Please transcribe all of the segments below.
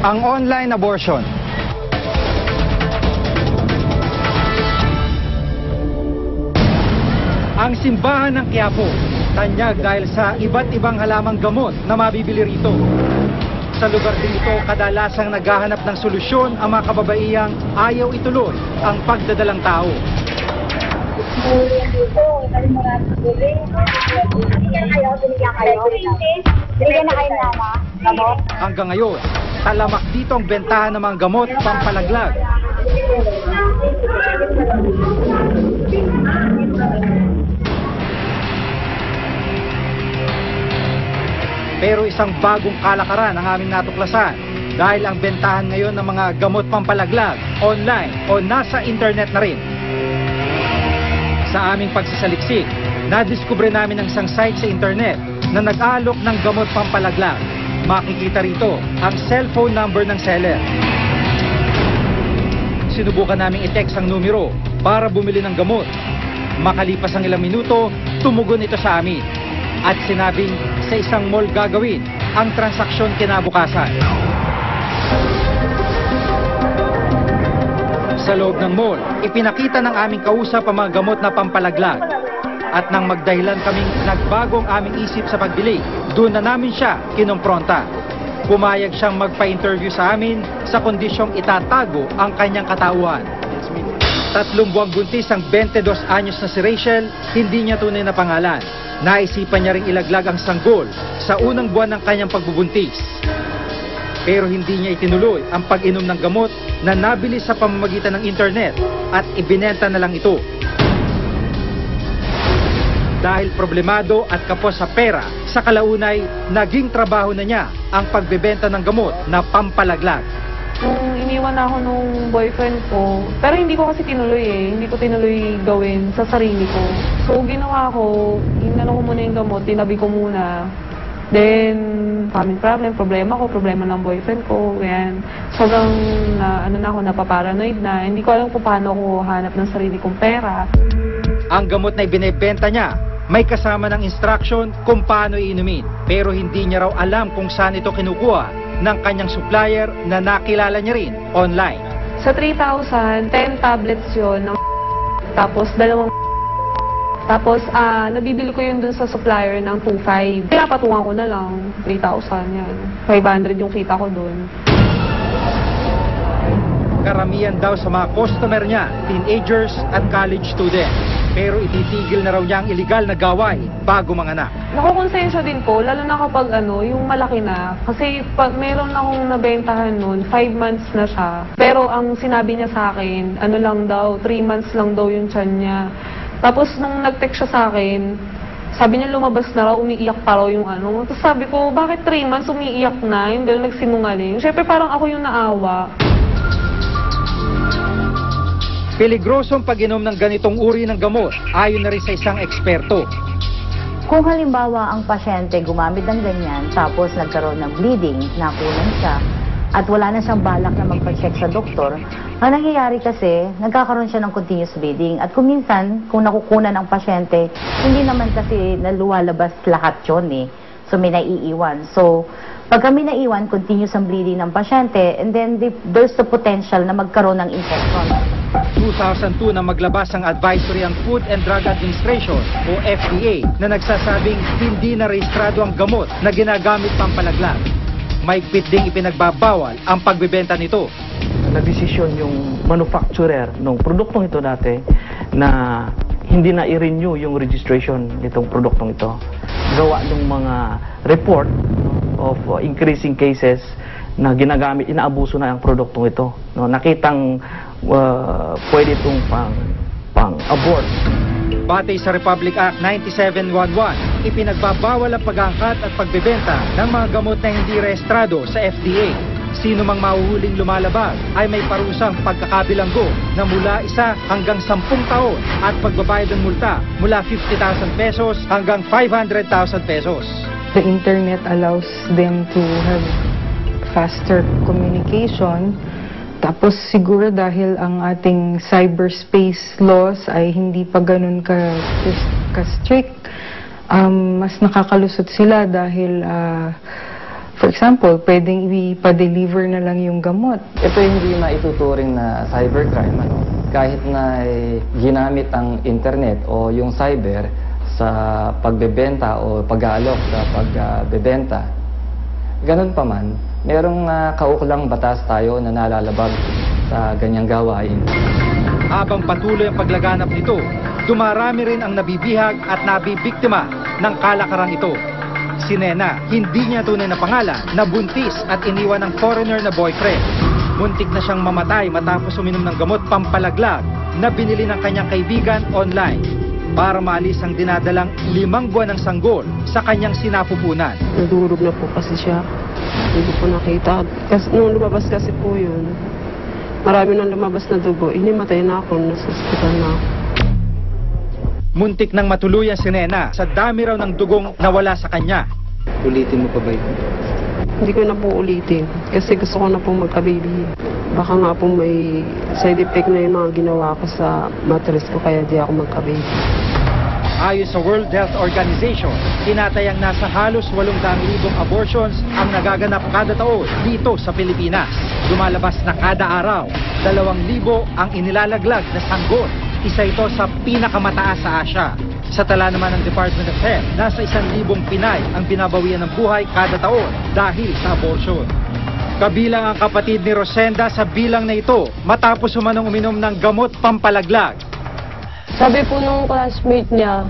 Ang online abortion. Ang simbahan ng Quiapo, tanyag dahil sa iba't ibang halamang gamot na mabibili rito. Sa lugar din ito, kadalasang naghahanap ng solusyon ang mga kababaihang ayaw ituloy ang pagdadalang tao. Hanggang ngayon, talamak dito ang bentahan ng mga gamot pampalaglag. Pero isang bagong kalakaran ang aming natuklasan dahil ang bentahan ngayon ng mga gamot pampalaglag online o nasa internet na rin. Sa aming pagsasaliksik, nadiskubre namin ang isang site sa internet na nag-aalok ng gamot pampalaglag. Makikita rito ang cellphone number ng seller. Sinubukan naming i-text ang numero para bumili ng gamot. Makalipas ang ilang minuto, tumugon ito sa amin. At sinabing sa isang mall gagawin ang transaksyon kinabukasan. Sa loob ng mall, ipinakita ng aming kausap ang mga gamot na pampalaglag. At nang magdahilan kaming nagbagong aming isip sa pagbili, doon na namin siya kinumpronta. Pumayag siyang magpa-interview sa amin sa kondisyong itatago ang kanyang katauhan. 3 buwang buntis ang 22 anyos na si Rachel, hindi niya tunay na pangalan. Naisipan niya ring ilaglag ang sanggol sa unang buwan ng kanyang pagbubuntis. Pero hindi niya itinuloy ang pag-inom ng gamot na nabili sa pamamagitan ng internet at ibinenta na lang ito. Dahil problemado at kapos sa pera, sa kalaunay, naging trabaho na niya ang pagbebenta ng gamot na pampalaglag. Iniwan ako nung boyfriend ko, pero hindi ko kasi tinuloy hindi ko tinuloy gawin sa sarili ko. So ginawa ko, inano ko muna yung gamot, tinabi ko muna. Then, problema ng boyfriend ko, yan. Sobrang napaparanoid na, hindi ko alam kung paano ko hanap ng sarili kong pera. Ang gamot na ibinebenta niya, may kasama ng instruction kung paano iinumin. Pero hindi niya raw alam kung saan ito kinukuha ng kanyang supplier na nakilala niya rin online. Sa 3,000, 10 tablets yun, tapos 2. Tapos, nabibili ko yun dun sa supplier ng 2,500. Pinapatungan ko na lang, 3,000 yan. 500 yung kita ko dun. Karamihan daw sa mga customer niya, teenagers at college students. Pero ititigil na raw niya ang iligal na gawain bago manganak. Nakukonsensya din po, lalo na kapag yung malaki na. Kasi meron akong nabentahan nun, 5 months na siya. Pero ang sinabi niya sa akin, 3 months lang daw yung tiyan niya. Tapos nung nag-text siya sa akin, sabi niya lumabas na raw, umiiyak pa raw yung Tapos sabi ko, bakit 3 months umiiyak na? Yung dahil nagsinungaling. Siyempre parang ako yung naawa. Peligrosong pag-inom ng ganitong uri ng gamot, ayon na rin sa isang eksperto. Kung halimbawa ang pasyente gumamit ng ganyan, tapos nagkaroon ng bleeding, nakunan siya, at wala na siyang balak na magpa-check sa doktor, ang nangyayari kasi, nagkakaroon siya ng continuous bleeding. At kung minsan, kung nakukunan ang pasyente, hindi naman kasi naluwalabas lahat yun So may naiiwan. So, pag kami naiwan, continuous ang bleeding ng pasyente, and then there's the potential na magkaroon ng infection. 2002 na maglabas ang advisory ang Food and Drug Administration o FDA na nagsasabing hindi na rehistrado ang gamot na ginagamit pampalaglag. Mahigpit ding ipinagbabawal ang pagbebenta nito. Nagdesisyon yung manufacturer ng produktong ito dati na hindi na i-renew yung registration nitong produktong ito. Gawa ng mga report of increasing cases na ginagamit, inaabuso na ang produktong ito. Nakitang pwede itong pang-abort. Batay sa Republic Act 9711, ipinagbabawal ang pag-angkat at pagbebenta ng mga gamot na hindi rehistrado sa FDA. Sino mang mahuhuling lumalabag ay may parusang pagkakabilanggo na mula 1 hanggang 10 taon at pagbabayad ng multa mula 50,000 pesos hanggang 500,000 pesos. The internet allows them to have faster communication. Tapos siguro dahil ang ating cyberspace laws ay hindi pa ganun ka-strict, mas nakakalusot sila dahil for For example, pwedeng ipa-deliver na lang yung gamot. Ito hindi na ituturing na cybercrime. Kahit na ginamit ang internet o yung cyber sa pagbebenta o pag-aalok sa pagbebenta, ganun pa man, merong kauklang batas tayo na nalalabag sa ganyang gawain. Habang patuloy ang paglaganap nito, dumarami rin ang nabibihag at nabibiktima ng kalakarang ito. Si Nena, hindi niya tunay na pangalan, nabuntis at iniwan ng foreigner na boyfriend. Muntik na siyang mamatay matapos uminom ng gamot pampalaglag na binili ng kanyang kaibigan online para maalis ang dinadalang 5 buwan ng sanggol sa kanyang sinapupunan. Nadurog na po kasi siya. Hindi ko po nakita. Kasi nung lumabas kasi po yun, marami nang lumabas na dugo. Inimatay na ako, nasa hospital na ako. Muntik nang matuluyan si Nena sa dami raw ng dugong nawala sa kanya. Ulitin mo pa ba ito? Hindi ko na po ulitin. Kasi gusto ko na po magka-baby. Baka nga po may side effect na yung mga ginawa ko sa mattress ko, kaya di ako magka-baby. Ayon sa World Health Organization, tinatayang nasa halos 800,000 abortions ang nagaganap kada taon dito sa Pilipinas. Lumalabas na kada araw, 2,000 ang inilalaglag na sanggol. Isa ito sa pinakamataas sa Asia. Sa tala naman ng Department of Health, nasa 1,000 Pinay ang binabawian ng buhay kada taon dahil sa abortion. Kabilang ang kapatid ni Rosenda sa bilang na ito matapos umanong uminom ng gamot pampalaglag. Sabi po nung classmate niya,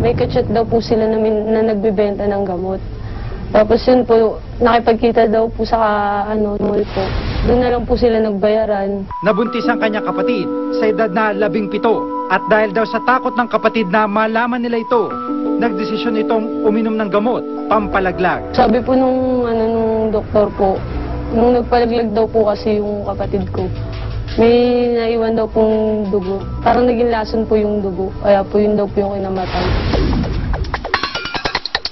may kachat daw po sila na nagbebenta ng gamot. Tapos yun po, nakipagkita daw po sa mall po. Doon na lang po sila nagbayaran. Nabuntis ang kanyang kapatid sa edad na 17 at dahil daw sa takot ng kapatid na malaman nila ito, nagdesisyon itong uminom ng gamot pampalaglag. Sabi po nung doktor po, nung nagpalaglag daw po kasi yung kapatid ko, may naiwan daw pong dugo. Parang naging lason po yung dugo. Kaya po yun daw po yung kinamatay.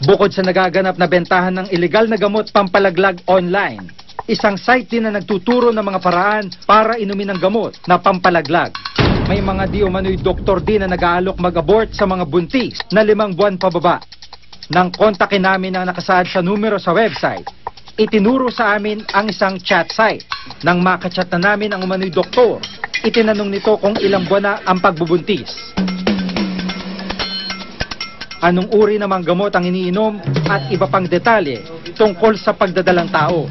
Bukod sa nagaganap na bentahan ng ilegal na gamot pampalaglag online, isang site din na nagtuturo ng mga paraan para inumin ng gamot na pampalaglag. May mga di umano'y doktor din na nag-aalok mag-abort sa mga buntis na 5 buwan pababa. Nang kontakin namin ang nakasaad sa numero sa website, itinuro sa amin ang isang chat site. Nang makachat na namin ang umano'y doktor, itinanong nito kung ilang buwan na ang pagbubuntis. Anong uri namang gamot ang iniinom at iba pang detalye tungkol sa pagdadalang tao.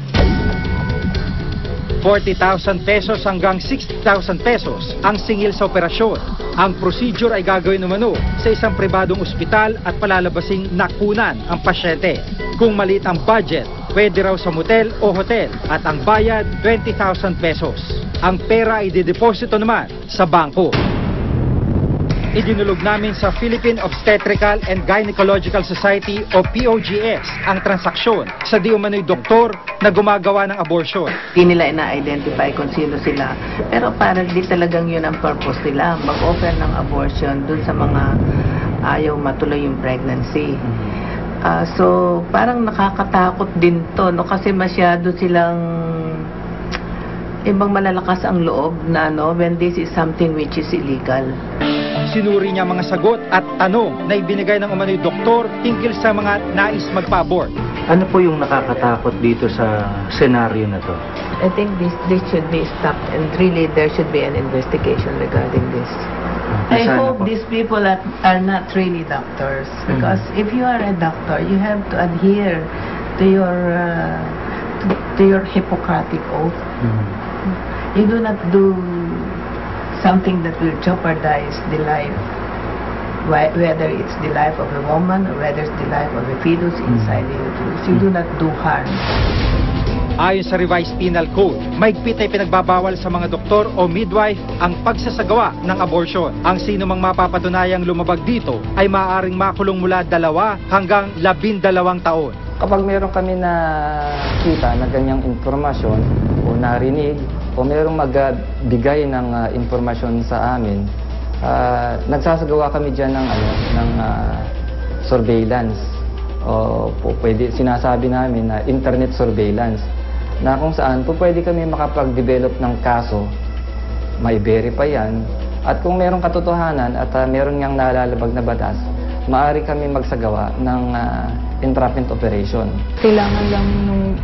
40,000 pesos hanggang 60,000 pesos ang singil sa operasyon. Ang procedure ay gagawin umano sa isang pribadong ospital at palalabasing nakunan ang pasyente. Kung maliit ang budget, pwede raw sa motel o hotel at ang bayad 20,000 pesos. Ang pera ay dideposito naman sa bangko. Idinulog namin sa Philippine Obstetrical and Gynecological Society o POGS ang transaksyon sa di umano'y doktor na gumagawa ng abortion. Hindi nila ina-identify kung sino sila. Pero parang di talagang yun ang purpose nila, mag-offer ng abortion dun sa mga ayaw matuloy yung pregnancy. So parang nakakatakot din to, no? Kasi masyado silang ibang malalakas ang loob na when this is something which is illegal. Sinuri niya mga sagot at tanong na ibinigay ng umano'y doktor tungkol sa mga nais magpa-abort. Ano po yung nakakatakot dito sa senaryo na to? I think this should be stopped and really there should be an investigation regarding this. I hope these people are not really doctors, because if you are a doctor, you have to adhere to your Hippocratic oath. You do not do something that will jeopardize the life, whether it's the life of a woman or whether it's the life of a fetus inside the uterus. You do not do harm. Ayon sa Revised Penal Code, mahigpit ay pinagbabawal sa mga doktor o midwife ang pagsasagawa ng abortion. Ang sino mang mapapatunayang lumabag dito ay maaaring makulong mula 2 hanggang 12 taon. Kapag meron kami na kita na ganyang informasyon o narinig o merong magbigay ng informasyon sa amin, nagsasagawa kami dyan ng surveillance. O pwede, sinasabi namin na internet surveillance, na kung saan pwede kami makapag-develop ng kaso, may verify yan, at kung merong katotohanan at meron ngang nalalabag na batas, maaari kami magsagawa ng entrapment operation. Kailangan lang nung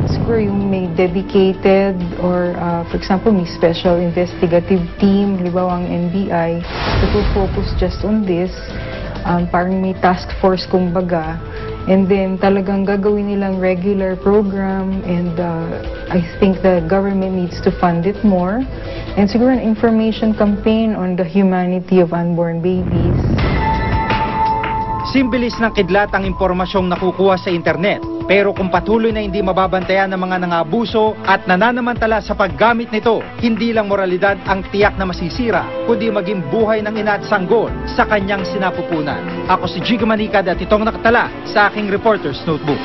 Siguro yung may dedicated or for example may special investigative team, halimbawa ang NBI, that will focus just on this. Parang may task force kumbaga. And then talagang gagawin nilang regular program, and I think the government needs to fund it more. And siguro an information campaign on the humanity of unborn babies. Simbilis ng kidlat ang impormasyong nakukuha sa internet. Pero kung patuloy na hindi mababantayan ng mga nangabuso at nananamantala sa paggamit nito, hindi lang moralidad ang tiyak na masisira, kundi maging buhay ng ina at sanggol sa kanyang sinapupunan. Ako si Jigo Manicad at itong nakatala sa aking Reporter's Notebook.